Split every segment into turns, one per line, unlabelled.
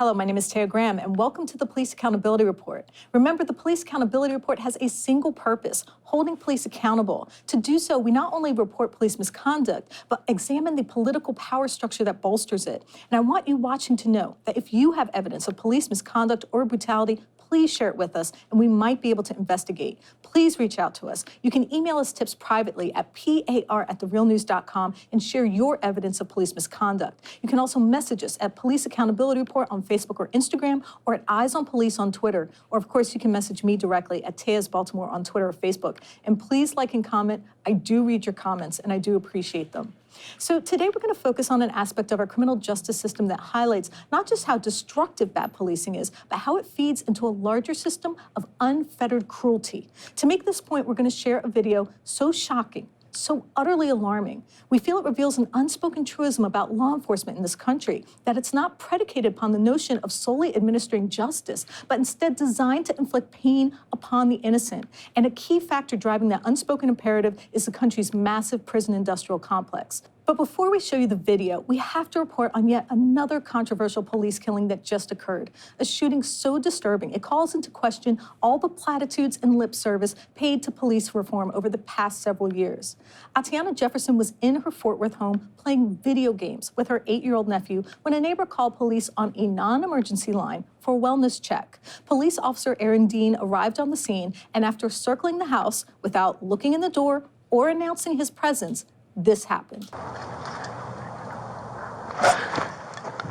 Hello, my name is Taya and welcome to the Police Accountability Report. Remember, the Police Accountability Report has a single purpose, holding police accountable. To do so, we not only report police misconduct, but examine the political power structure that bolsters it. And I want you watching to know that if you have evidence of police misconduct or brutality, please share it with us, and we might be able to investigate. Please reach out to us. You can email us tips privately at par@therealnews.com and share your evidence of police misconduct. You can also message us at Police Accountability Report on Facebook or Instagram, or at Eyes on Police on Twitter. Or, of course, you can message me directly at Taya's Baltimore on Twitter or Facebook. And please like and comment. I do read your comments, and I do appreciate them. So today we're going to focus on an aspect of our criminal justice system that highlights not just how destructive bad policing is, but how it feeds into a larger system of unfettered cruelty. To make this point, we're going to share a video so shocking, so utterly alarming. We feel it reveals an unspoken truism about law enforcement in this country, that it's not predicated upon the notion of solely administering justice, but instead designed to inflict pain upon the innocent. And a key factor driving that unspoken imperative is the country's massive prison industrial complex. But before we show you the video, we have to report on yet another controversial police killing that just occurred. A shooting so disturbing, it calls into question all the platitudes and lip service paid to police reform over the past several years. Atiana Jefferson was in her Fort Worth home playing video games with her 8-year-old nephew when a neighbor called police on a non-emergency line for a wellness check. Police officer Aaron Dean arrived on the scene, and after circling the house without looking in the door or announcing his presence, this happened.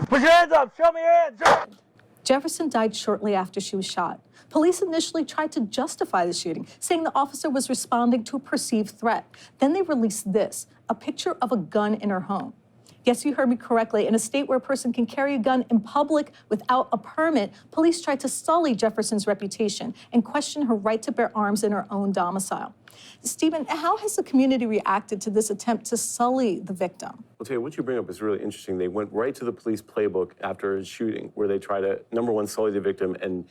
Put your hands up! Show me your hands!
Jefferson died shortly after she was shot. Police initially tried to justify the shooting, saying the officer was responding to a perceived threat. Then they released this, a picture of a gun in her home. Yes, you heard me correctly. In a state where a person can carry a gun in public without a permit, police tried to sully Jefferson's reputation and question her right to bear arms in her own domicile. Stephen, how has the community reacted to this attempt to sully the victim?
Well, Taya, what you bring up is really interesting. They went right to the police playbook after a shooting where they try to, number one, sully the victim and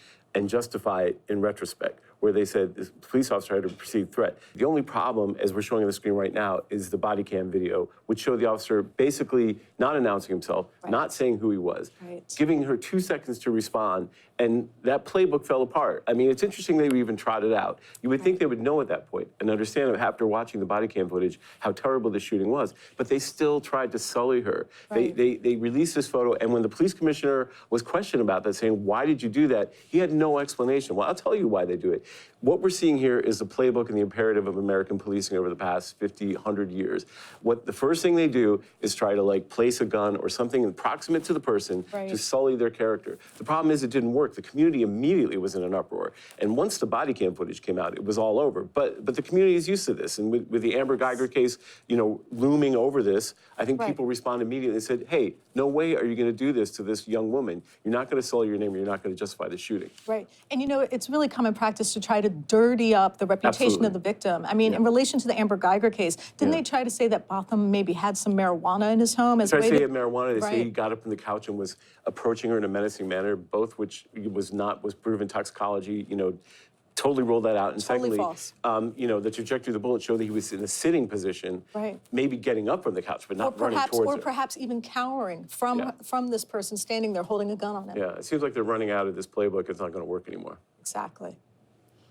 justify it in retrospect, where they said this police officer had a perceived threat. The only problem, as we're showing on the screen right now, is the body cam video, which showed the officer basically not announcing himself, not saying who he was, giving her 2 seconds to respond, and that playbook fell apart. I mean, it's interesting they even trot it out. You would think they would know at that point and understand after watching the body cam footage how terrible the shooting was, but they still tried to sully her. They released this photo, and when the police commissioner was questioned about that, saying, why did you do that? He had no explanation. Well, I'll tell you why they do it. What we're seeing here is the playbook and the imperative of American policing over the past 50, 100 years. What the first thing they do is try to place a gun or something proximate to the person to sully their character. The problem is it didn't work. The community immediately was in an uproar. And once the body cam footage came out, it was all over. But the community is used to this. And with the Amber Geiger case, looming over this, I think people responded immediately and said, hey, no way are you going to do this to this young woman. You're not going to sully your name, or you're not going to justify the shooting.
Right. And it's really common practice to try to dirty up the reputation of the victim. I mean, in relation to the Amber Geiger case, didn't they try to say that Botham maybe had some marijuana in his home? They tried to say he had marijuana. They say he got up from the couch and was approaching her in a menacing manner, both which was proven toxicology, totally ruled that out. And totally
secondly, the trajectory of the bullet showed that he was in a sitting position, maybe getting up from the couch, but not running towards her. Or perhaps even cowering from this person standing there holding a gun on him. Yeah, it seems like they're running out of this playbook. It's not going to work anymore.
Exactly.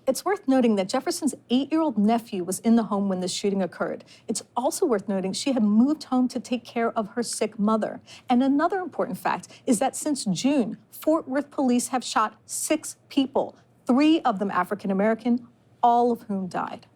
It's worth noting that Jefferson's 8-year-old nephew was in the home when this shooting occurred. It's also worth noting she had moved home to take care of her sick mother. And another important fact is that since June, Fort Worth police have shot 6 people, 3 of them African-American, all of whom died.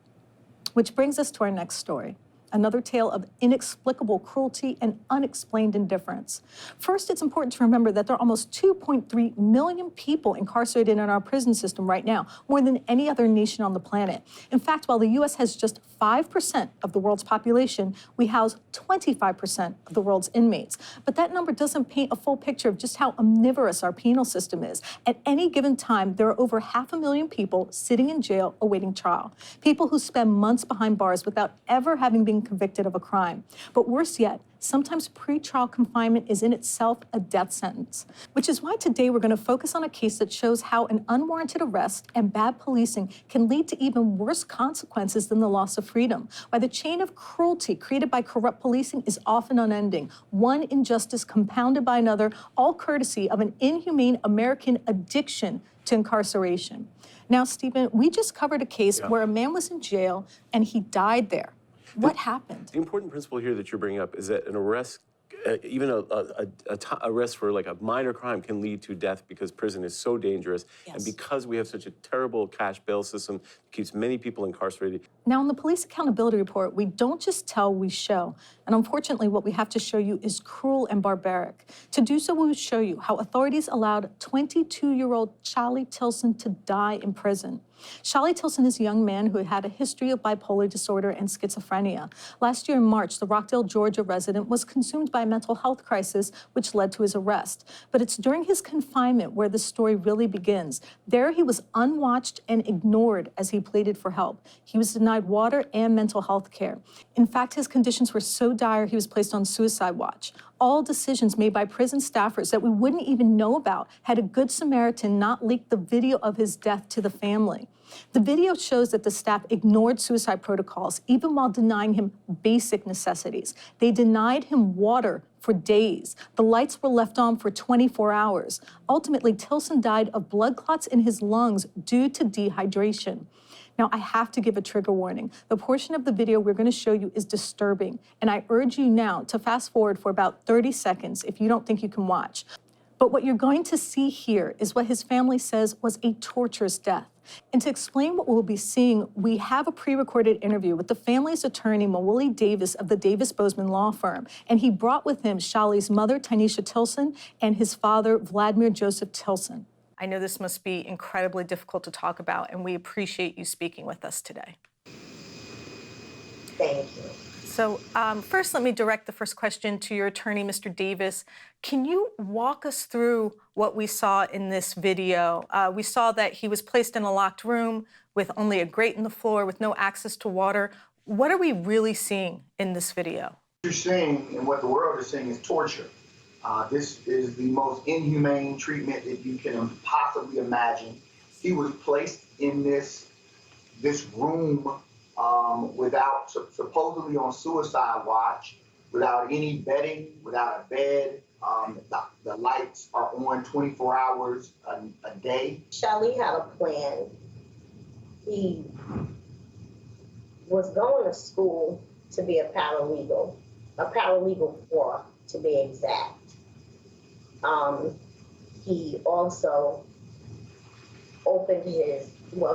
Which brings us to our next story. Another tale of inexplicable cruelty and unexplained indifference. First, it's important to remember that there are almost 2.3 million people incarcerated in our prison system right now, more than any other nation on the planet. In fact, while the U.S. has just 5% of the world's population, we house 25% of the world's inmates. But that number doesn't paint a full picture of just how omnivorous our penal system is. At any given time, there are over 500,000 people sitting in jail awaiting trial. People who spend months behind bars without ever having been convicted of a crime. But worse yet, sometimes pretrial confinement is in itself a death sentence, which is why today we're going to focus on a case that shows how an unwarranted arrest and bad policing can lead to even worse consequences than the loss of freedom, why the chain of cruelty created by corrupt policing is often unending, one injustice compounded by another, all courtesy of an inhumane American addiction to incarceration. Now, Stephen, we just covered a case where a man was in jail and he died there. What happened?
The important principle here that you're bringing up is that an arrest, even arrest for like a minor crime, can lead to death because prison is so dangerous, and because we have such a terrible cash bail system that keeps many people incarcerated.
Now, in the Police Accountability Report, we don't just tell, we show. And unfortunately, what we have to show you is cruel and barbaric. To do so, we will show you how authorities allowed 22-year-old Shali Tilson to die in prison. Shali Tilson is a young man who had a history of bipolar disorder and schizophrenia. Last year in March, the Rockdale, Georgia resident was consumed by a mental health crisis, which led to his arrest. But it's during his confinement where the story really begins. There, he was unwatched and ignored as he pleaded for help. He was denied water and mental health care. In fact, his conditions were so dire, he was placed on suicide watch. All decisions made by prison staffers that we wouldn't even know about had a Good Samaritan not leaked the video of his death to the family. The video shows that the staff ignored suicide protocols, even while denying him basic necessities. They denied him water for days. The lights were left on for 24 hours. Ultimately, Tilson died of blood clots in his lungs due to dehydration. Now, I have to give a trigger warning. The portion of the video we're going to show you is disturbing, and I urge you now to fast forward for about 30 seconds if you don't think you can watch. But what you're going to see here is what his family says was a torturous death. And to explain what we'll be seeing, we have a pre-recorded interview with the family's attorney, Mawuli Davis of the Davis Bozeman law firm. And he brought with him Shali's mother, Tanisha Tilson, and his father, Vladimir Joseph Tilson.
I know this must be incredibly difficult to talk about, and we appreciate you speaking with us today.
Thank you.
So first, let me direct the first question to your attorney, Mr. Davis. Can you walk us through what we saw in this video? We saw that he was placed in a locked room with only a grate in the floor with no access to water. What are we really seeing in this video?
What you're seeing and what the world is seeing is torture. This is the most inhumane treatment that you can possibly imagine. He was placed in this room without, supposedly on suicide watch, without any bedding, without a bed. The lights are on 24 hours a day.
Shali had a plan. He was going to school to be a paralegal 4 to be exact. He also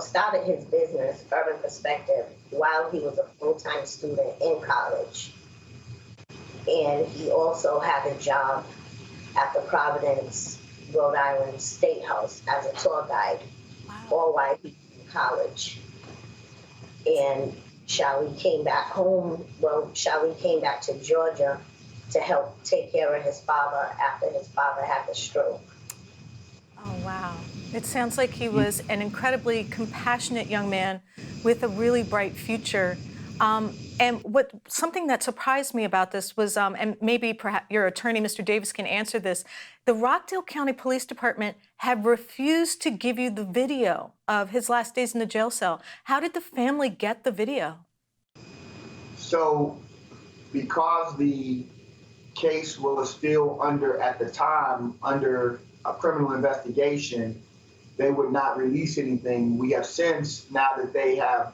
started his business, Urban Perspective, while he was a full-time student in college. And he also had a job at the Providence, Rhode Island State House as a tour guide, all while he was in college. And Shali came back home. Well, Shali came back to Georgia to help take care of his father after his father had the stroke.
Oh, wow. It sounds like he was an incredibly compassionate young man with a really bright future. And something that surprised me about this was, and maybe perhaps your attorney, Mr. Davis, can answer this, the Rockdale County Police Department had refused to give you the video of his last days in the jail cell. How did the family get the video?
So, because the case was still under a criminal investigation, they would not release anything. We have since, now that they have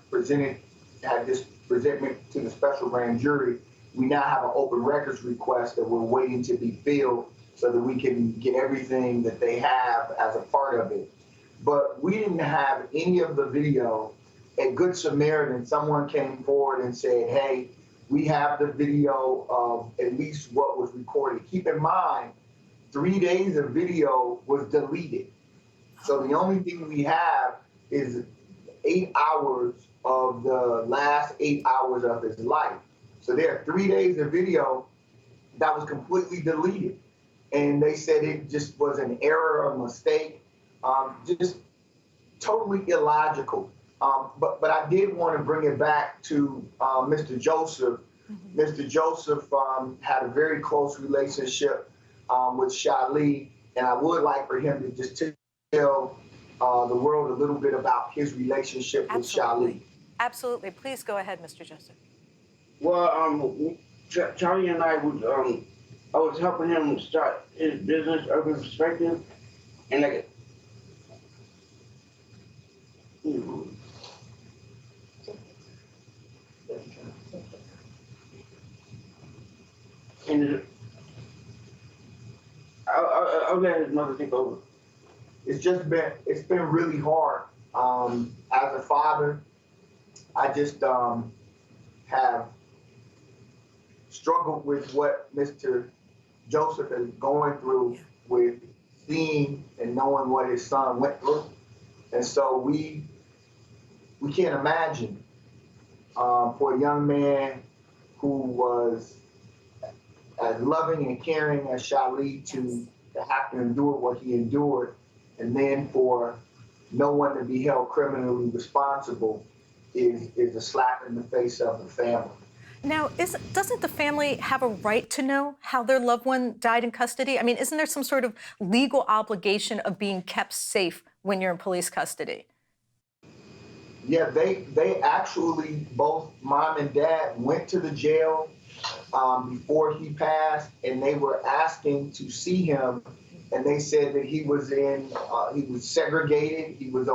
had this presentment to the special grand jury, we now have an open records request that we're waiting to be filled so that we can get everything that they have as a part of it. But we didn't have any of the video. At Good Samaritan, someone came forward and said, hey, we have the video of at least what was recorded. Keep in mind, 3 days of video was deleted. So the only thing we have is 8 hours of the last 8 hours of his life. So there are 3 days of video that was completely deleted. And they said it just was an error, a mistake, just totally illogical. But I did want to bring it back to Mr. Joseph Mr. Joseph had a very close relationship with Shali, and I would like for him to just tell the world a little bit about his relationship with Shali.
Absolutely. Please go ahead, Mr. Joseph.
Well, Charlie and I would, I was helping him start his business, Urban Perspective, and like, and I'll let his mother take over.
It's been really hard. As a father, I just have struggled with what Mr. Joseph is going through with seeing and knowing what his son went through. And so we can't imagine for a young man who was as loving and caring as Shali to have to endure what he endured, and then for no one to be held criminally responsible is a slap in the face of the family.
Now, doesn't the family have a right to know how their loved one died in custody? I mean, isn't there some sort of legal obligation of being kept safe when you're in police custody?
Yeah, they actually, both mom and dad went to the jail before he passed, and they were asking to see him, and they said that he was he was segregated, he was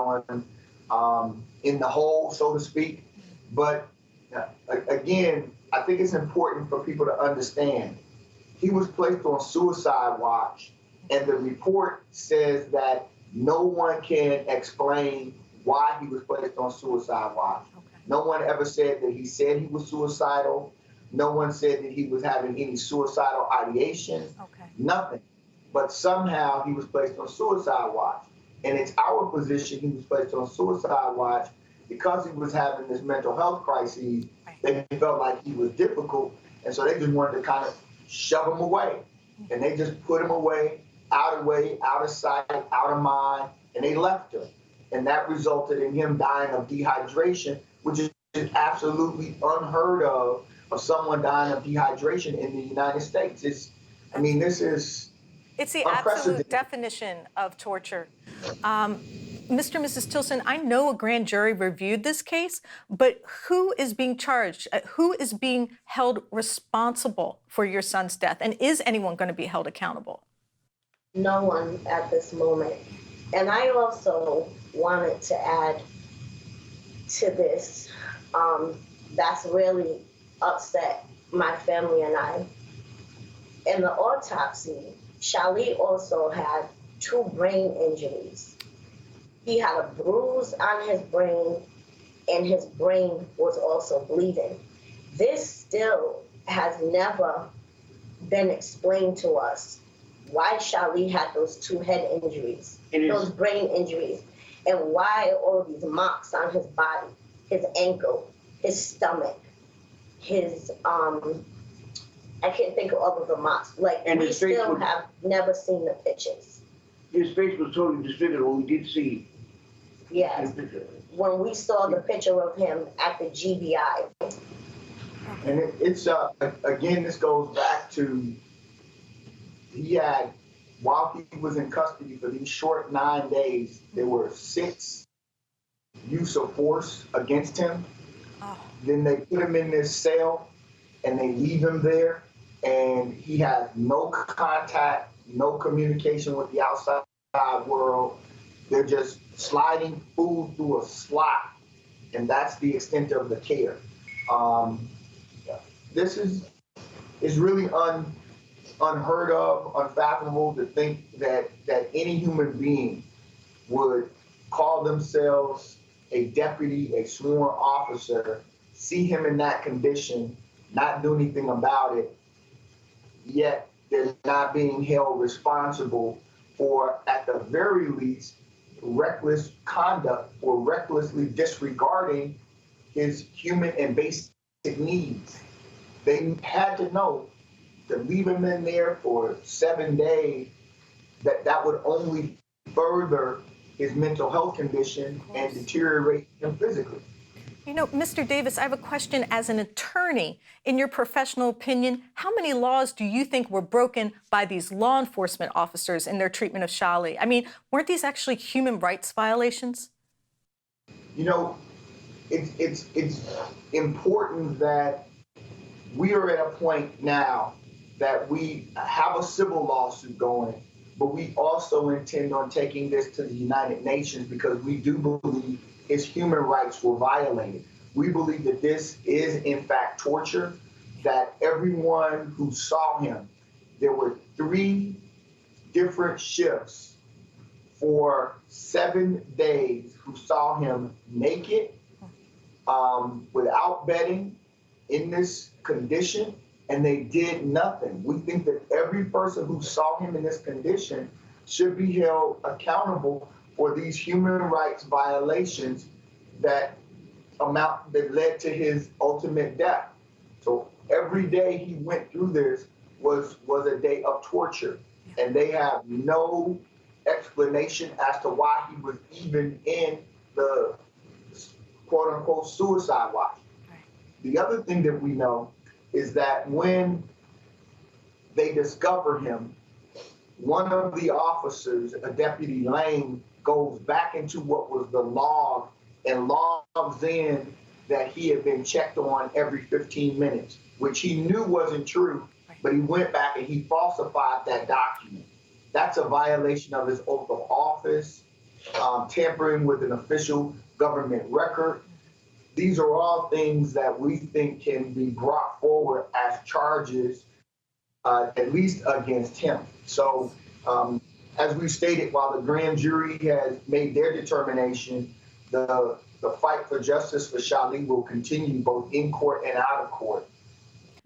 in the hole, so to speak. But again, I think it's important for people to understand, he was placed on suicide watch, and the report says that no one can explain why he was placed on suicide watch. Okay. No one ever said that he said he was suicidal. No one said that he was having any suicidal ideation. Okay. Nothing. But somehow he was placed on suicide watch. And it's our position he was placed on suicide watch because he was having this mental health crisis. They felt like he was difficult, and so they just wanted to kind of shove him away. And they just put him away, out of sight, out of mind, and they left him. And that resulted in him dying of dehydration, which is absolutely unheard of someone dying of dehydration in the United States. It's
the absolute definition of torture. Mr. and Mrs. Tilson, I know a grand jury reviewed this case, but who is being charged? Who is being held responsible for your son's death? And is anyone going to be held accountable?
No one at this moment. And I also wanted to add to this, that's really upset my family and I. In the autopsy, Shali also had 2 brain injuries. He had a bruise on his brain, and his brain was also bleeding. This still has never been explained to us, why Shali had those 2 head injuries, those brain injuries, and why all these marks on his body, his ankle, his stomach, his, I can't think of all of the marks. Like, and we still have never seen the pictures.
His face was totally disfigured when we did see.
Yes, when we saw the picture of him at the GBI.
And it's again, this goes back to, he had, while he was in custody for these short 9 days, there were 6 use of force against him. Oh. Then they put him in this cell and they leave him there, and he has no contact, no communication with the outside world. They're just sliding food through a slot, and that's the extent of the care. This is really unheard of, unfathomable to think that any human being would call themselves a deputy, a sworn officer, see him in that condition, not do anything about it, yet they're not being held responsible for, at the very least, reckless conduct or recklessly disregarding his human and basic needs. They had to know to leave him in there for 7 days, that would only further his mental health condition and deteriorate him physically.
You know, Mr. Davis, I have a question as an attorney. In your professional opinion, how many laws do you think were broken by these law enforcement officers in their treatment of Shali? I mean, weren't these actually human rights violations?
You know, it's important that we are at a point now that we have a civil lawsuit going, but we also intend on taking this to the United Nations because we do believe his human rights were violated. We believe that this is in fact torture, that everyone who saw him, there were 3 different shifts for 7 days who saw him naked, without bedding, in this condition, and they did nothing. We think that every person who saw him in this condition should be held accountable for these human rights violations that led to his ultimate death. So every day he went through this was a day of torture, and they have no explanation as to why he was even in the quote unquote suicide watch. The other thing that we know is that when they discover him, one of the officers, a Deputy Lane, goes back into what was the log and logs in that he had been checked on every 15 minutes, which he knew wasn't true, but he went back and he falsified that document. That's a violation of his oath of office, tampering with an official government record. These are all things that we think can be brought forward as charges, at least against him. So, as we stated, while the grand jury has made their determination, the fight for justice for Shali will continue both in court and out of court.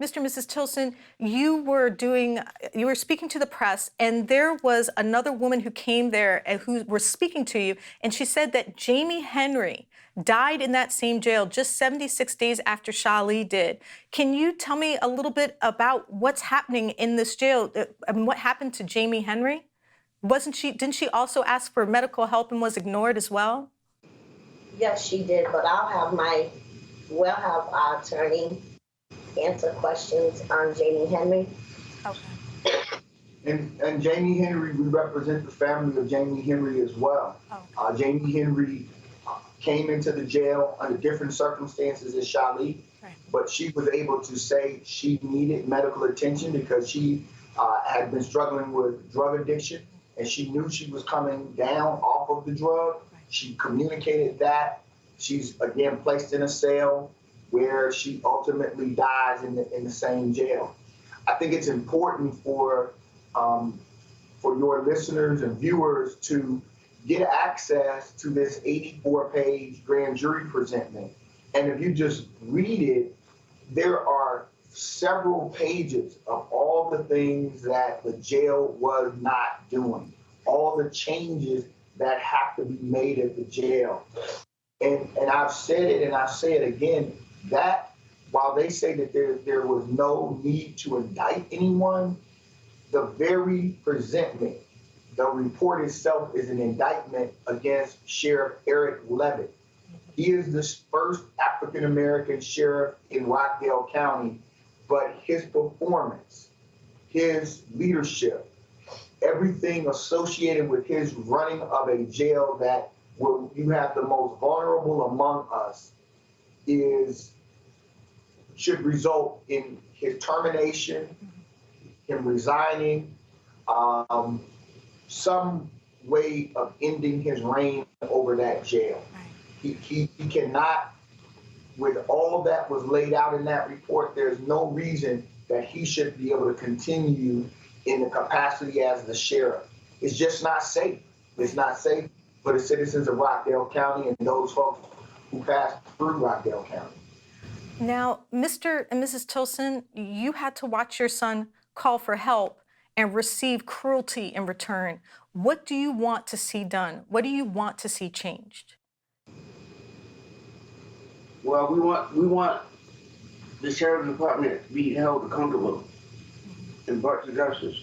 Mr. and Mrs. Tilson, you were speaking to the press, and there was another woman who came there and who was speaking to you, and she said that Jamie Henry died in that same jail just 76 days after Shali did. Can you tell me a little bit about what's happening in this jail? I mean, what happened to Jamie Henry? Didn't she also ask for medical help and was ignored as well?
Yes, she did, but we'll have our attorney answer questions on Jamie Henry.
Okay.
And Jamie Henry, we represent the family of Jamie Henry as well.
Okay.
Jamie Henry came into the jail under different circumstances as Shali,
Right.
but she was able to say she needed medical attention because she had been struggling with drug addiction, and she knew she was coming down off of the drug.
Right.
She communicated that. She's again placed in a cell where she ultimately dies in the same jail. I think it's important for your listeners and viewers to get access to this 84-page grand jury presentment. And if you just read it, there are several pages of all the things that the jail was not doing, all the changes that have to be made at the jail. And I've said it and I say it again, that while they say that there was no need to indict anyone, the very presentment, the report itself is an indictment against Sheriff Eric Levitt. He is the first African-American sheriff in Rockdale County, but his performance, his leadership, everything associated with his running of a jail that where you have the most vulnerable among us should result in his termination, him resigning, some way of ending his reign over that jail.
Right.
He cannot, with all that was laid out in that report, there's no reason that he should be able to continue in the capacity as the sheriff. It's just not safe. It's not safe for the citizens of Rockdale County and those folks who pass through Rockdale County.
Now, Mr. and Mrs. Tilson, you had to watch your son call for help and receive cruelty in return. What do you want to see done? What do you want to see changed?
Well, we want the sheriff's department to be held accountable and brought to justice.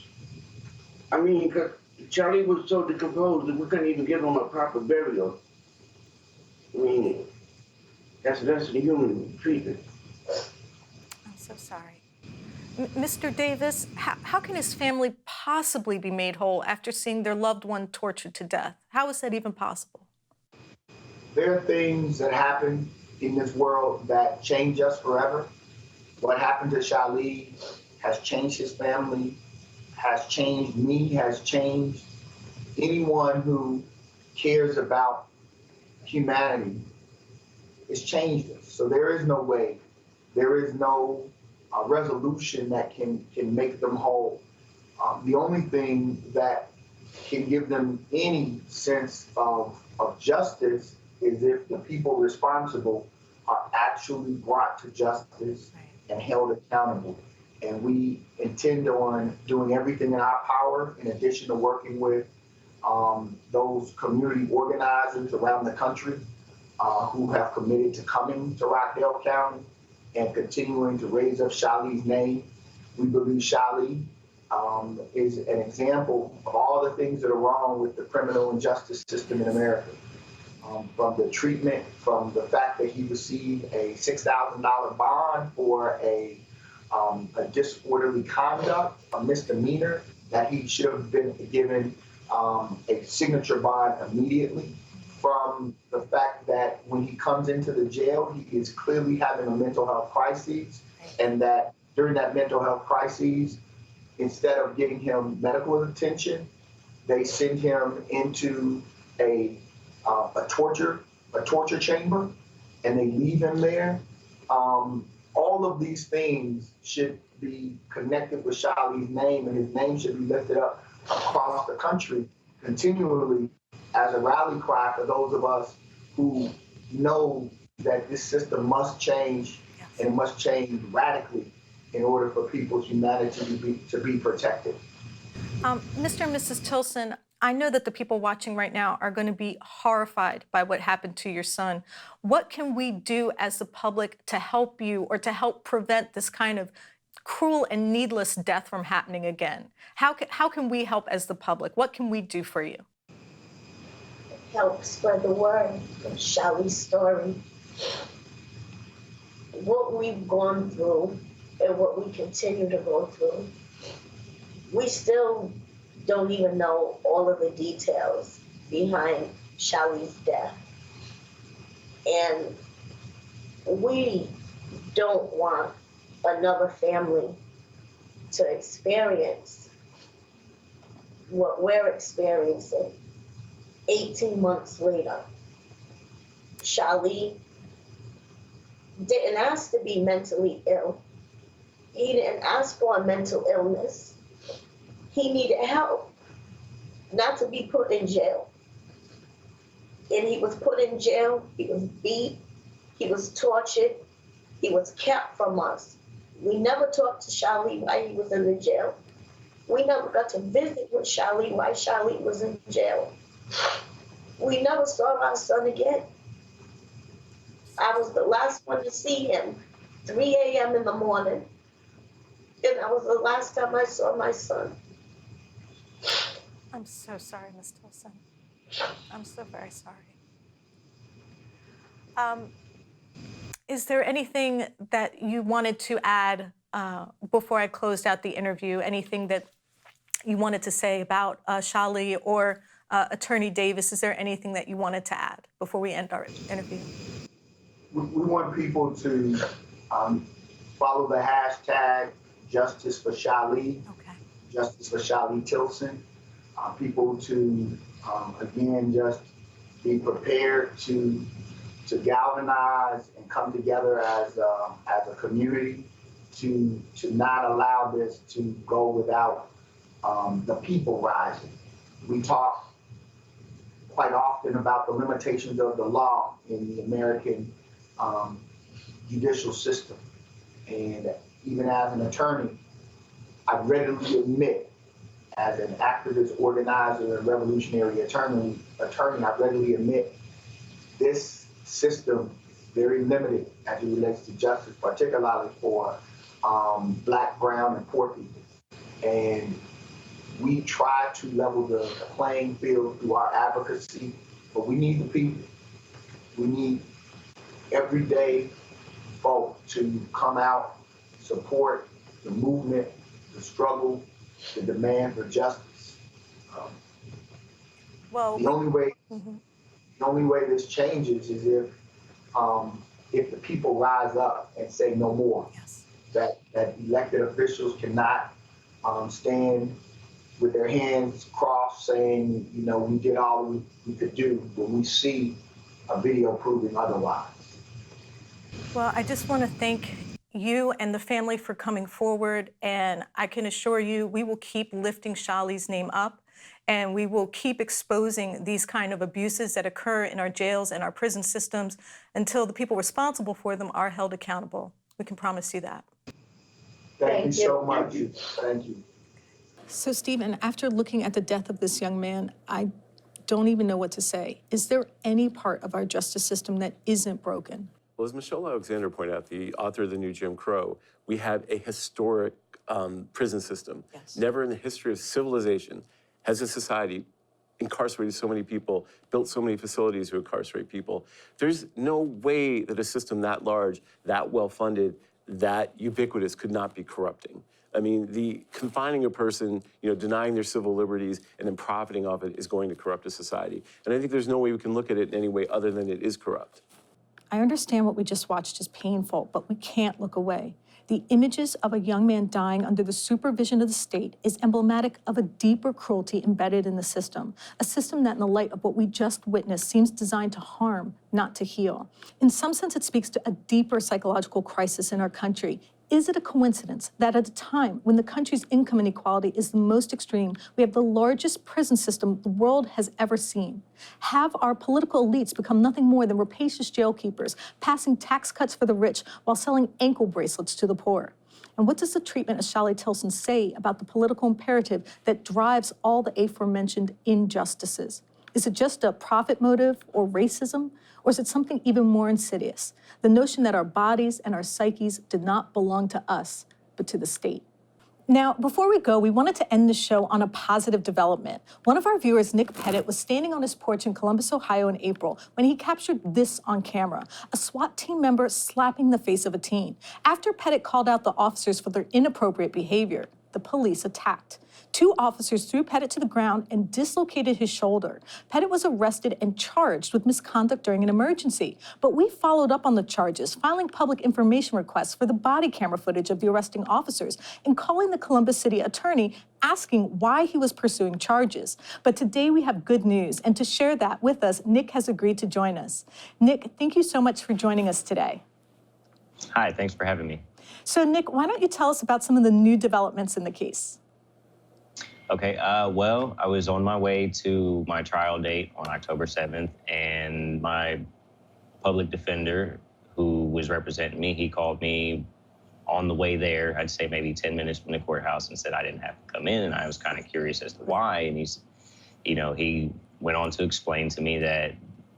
I mean, because Charlie was so decomposed that we couldn't even give him a proper burial. I mean, That's the human treatment.
I'm so sorry. Mr. Davis, how can his family possibly be made whole after seeing their loved one tortured to death? How is that even possible?
There are things that happen in this world that change us forever. What happened to Shali has changed his family, has changed me, has changed anyone who cares about humanity. It's changed us. So there is no way, there is no resolution that can make them whole. The only thing that can give them any sense of justice is if the people responsible are actually brought to justice and held accountable. And we intend on doing everything in our power, in addition to working with those community organizers around the country who have committed to coming to Rockdale County and continuing to raise up Shali's name. We believe Shali is an example of all the things that are wrong with the criminal and justice system in America. From the treatment, from the fact that he received a $6,000 bond for a disorderly conduct, a misdemeanor, that he should have been given a signature bond immediately. From the fact that when he comes into the jail, he is clearly having a mental health crisis, and that during that mental health crisis, instead of getting him medical attention, they send him into a torture chamber, and they leave him there. All of these things should be connected with Shali's name, and his name should be lifted up across the country continually as a rally cry for those of us who know that this system must change, and it must change radically in order for people's humanity to be protected.
Mr. and Mrs. Tilson, I know that the people watching right now are going to be horrified by what happened to your son. What can we do as the public to help you or to help prevent this kind of cruel and needless death from happening again? How can we help as the public? What can we do for you?
Help spread the word of Shali's story. What we've gone through and what we continue to go through, we still don't even know all of the details behind Shali's death. And we don't want another family to experience what we're experiencing 18 months later. Shali didn't ask to be mentally ill. He didn't ask for a mental illness. He needed help, not to be put in jail. And he was put in jail, he was beat, he was tortured, he was kept from us. We never talked to Shali while he was in the jail. We never got to visit with Shali while Shali was in jail. We never saw our son again. I was the last one to see him, 3 a.m. in the morning. And that was the last time I saw my son.
I'm so sorry, Ms. Tilson. I'm so very sorry. Is there anything that you wanted to add before I closed out the interview? Anything that you wanted to say about Shali or Attorney Davis? Is there anything that you wanted to add before we end our interview?
We want people to follow the hashtag Justice for Shali, Justice for Shali Tilson. People to, again, just be prepared to galvanize and come together as a community to not allow this to go without the people rising. We talk quite often about the limitations of the law in the American judicial system. And even as an attorney, I readily admit, as an activist, organizer, and revolutionary attorney, I readily admit this system is very limited as it relates to justice, particularly for Black, brown, and poor people. And we try to level the playing field through our advocacy, but we need the people. We need everyday folk to come out, support the movement, the struggle, the demand for justice.
Well,
The only way this changes is if the people rise up and say no more.
Yes.
That elected officials cannot stand with their hands crossed saying, you know, we did all we could do when we see a video proving otherwise.
Well, I just want to thank you and the family for coming forward, and I can assure you we will keep lifting Shali's name up, and we will keep exposing these kind of abuses that occur in our jails and our prison systems until the people responsible for them are held accountable. We can promise you that.
Thank you so much. Thank you.
So, Stephen, after looking at the death of this young man, I don't even know what to say. Is there any part of our justice system that isn't broken?
Well, as Michelle Alexander pointed out, the author of The New Jim Crow, we have a historic prison system.
Yes.
Never in the history of civilization has a society incarcerated so many people, built so many facilities to incarcerate people. There's no way that a system that large, that well-funded, that ubiquitous could not be corrupting. I mean, the confining a person, denying their civil liberties and then profiting off it is going to corrupt a society. And I think there's no way we can look at it in any way other than it is corrupt.
I understand what we just watched is painful, but we can't look away. The images of a young man dying under the supervision of the state is emblematic of a deeper cruelty embedded in the system, a system that in the light of what we just witnessed seems designed to harm, not to heal. In some sense, it speaks to a deeper psychological crisis in our country. Is it a coincidence that at a time when the country's income inequality is the most extreme, we have the largest prison system the world has ever seen? Have our political elites become nothing more than rapacious jail keepers, passing tax cuts for the rich while selling ankle bracelets to the poor? And what does the treatment of Shali Tilson say about the political imperative that drives all the aforementioned injustices? Is it just a profit motive or racism? Or is it something even more insidious? The notion that our bodies and our psyches did not belong to us, but to the state. Now, before we go, we wanted to end the show on a positive development. One of our viewers, Nick Pettit, was standing on his porch in Columbus, Ohio in April when he captured this on camera, a SWAT team member slapping the face of a teen. After Pettit called out the officers for their inappropriate behavior, the police attacked. 2 officers threw Pettit to the ground and dislocated his shoulder. Pettit was arrested and charged with misconduct during an emergency. But we followed up on the charges, filing public information requests for the body camera footage of the arresting officers and calling the Columbus City attorney asking why he was pursuing charges. But today we have good news, and to share that with us, Nick has agreed to join us. Nick, thank you so much for joining us today.
Hi, thanks for having me.
So Nick, why don't you tell us about some of the new developments in the case?
Okay, well, I was on my way to my trial date on October 7th, and my public defender, who was representing me, he called me on the way there, I'd say maybe 10 minutes from the courthouse, and said I didn't have to come in, and I was kind of curious as to why, and he went on to explain to me that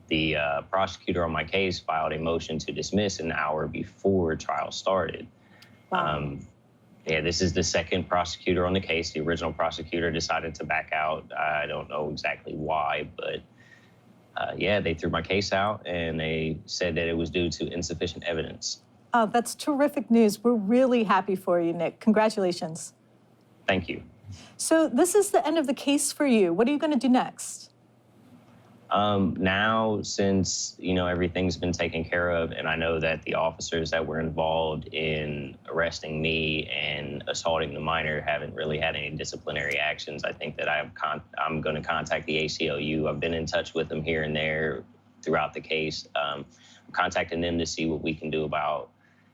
the prosecutor on my case filed a motion to dismiss an hour before trial started.
Wow.
Yeah, this is the second prosecutor on the case. The original prosecutor decided to back out. I don't know exactly why, but yeah, they threw my case out and they said that it was due to insufficient evidence.
Oh, that's terrific news. We're really happy for you, Nick. Congratulations.
Thank you.
So this is the end of the case for you. What are you going to do next?
Now, since, everything's been taken care of, and I know that the officers that were involved in arresting me and assaulting the minor haven't really had any disciplinary actions, I think that I'm going to contact the ACLU. I've been in touch with them here and there throughout the case. I'm contacting them to see what we can do about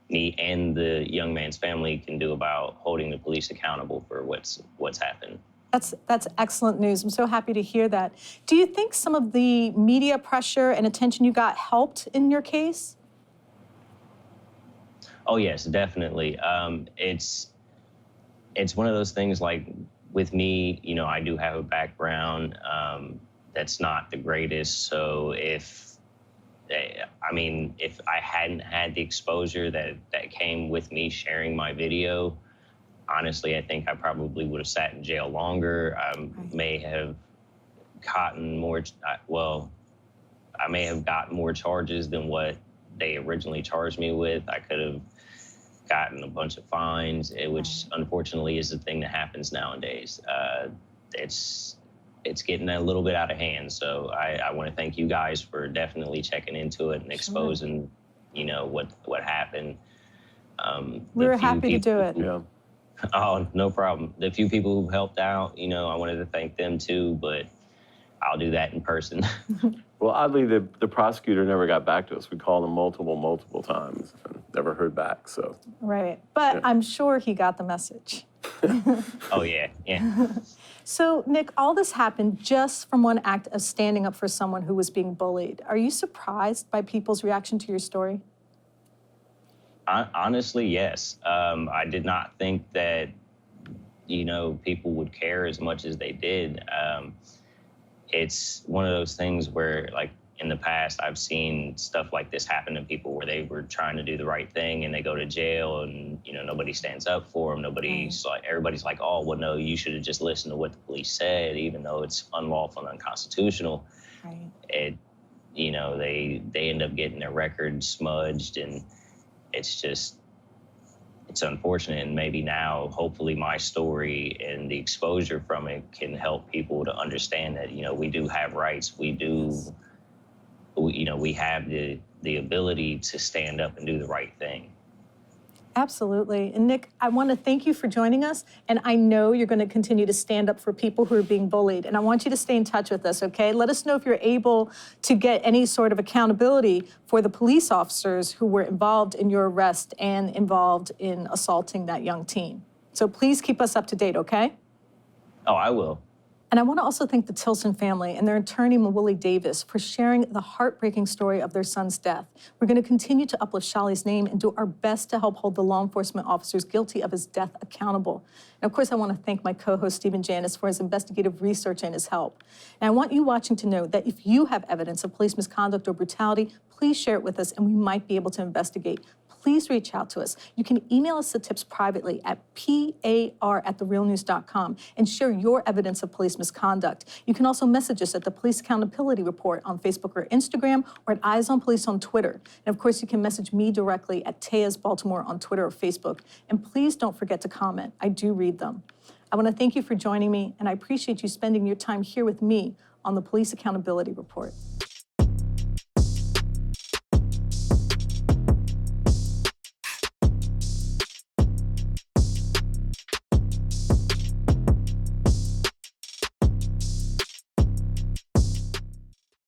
me and the young man's family can do about holding the police accountable for what's happened.
That's excellent news. I'm so happy to hear that. Do you think some of the media pressure and attention you got helped in your case?
Oh, yes, definitely. It's one of those things like with me, I do have a background that's not the greatest. So if I hadn't had the exposure that came with me sharing my video, honestly, I think I probably would have sat in jail longer. I may have gotten more, I may have gotten more charges than what they originally charged me with. I could have gotten a bunch of fines, which unfortunately is the thing that happens nowadays. It's getting a little bit out of hand. So I want to thank you guys for definitely checking into it and exposing, you know, what happened.
We were happy to do it.
Yeah.
Oh, no problem. The few people who helped out, you know, I wanted to thank them too, but I'll do that in person.
Well, oddly, the prosecutor never got back to us. We called him multiple times and never heard back, so.
Right. But I'm sure he got the message.
Oh, yeah.
So, Nick, all this happened just from one act of standing up for someone who was being bullied. Are you surprised by people's reaction to your story?
Honestly, yes. I did not think that, you know, people would care as much as they did. It's one of those things where, like, in the past, I've seen stuff like this happen to people where they were trying to do the right thing and they go to jail and, you know, nobody stands up for them. Everybody's like, oh, well, no, you should have just listened to what the police said, even though it's unlawful and unconstitutional. Right. You know, they end up getting their record smudged, and it's unfortunate. And maybe now, hopefully, my story and the exposure from it can help people to understand that, you know, we do have rights. We have the ability to stand up and do the right thing.
Absolutely. And Nick, I want to thank you for joining us. And I know you're going to continue to stand up for people who are being bullied. And I want you to stay in touch with us, okay? Let us know if you're able to get any sort of accountability for the police officers who were involved in your arrest and involved in assaulting that young teen. So please keep us up to date, okay?
Oh, I will.
And I want to also thank the Tilson family and their attorney, Mawuli Davis, for sharing the heartbreaking story of their son's death. We're going to continue to uplift Shali's name and do our best to help hold the law enforcement officers guilty of his death accountable. And of course, I want to thank my co-host, Stephen Janis, for his investigative research and his help. And I want you watching to know that if you have evidence of police misconduct or brutality, please share it with us and we might be able to investigate. Please reach out to us. You can email us the tips privately at par@therealnews.com and share your evidence of police misconduct. You can also message us at the Police Accountability Report on Facebook or Instagram, or at Eyes on Police on Twitter. And of course, you can message me directly at Taya's Baltimore on Twitter or Facebook. And please don't forget to comment. I do read them. I want to thank you for joining me, and I appreciate you spending your time here with me on the Police Accountability Report.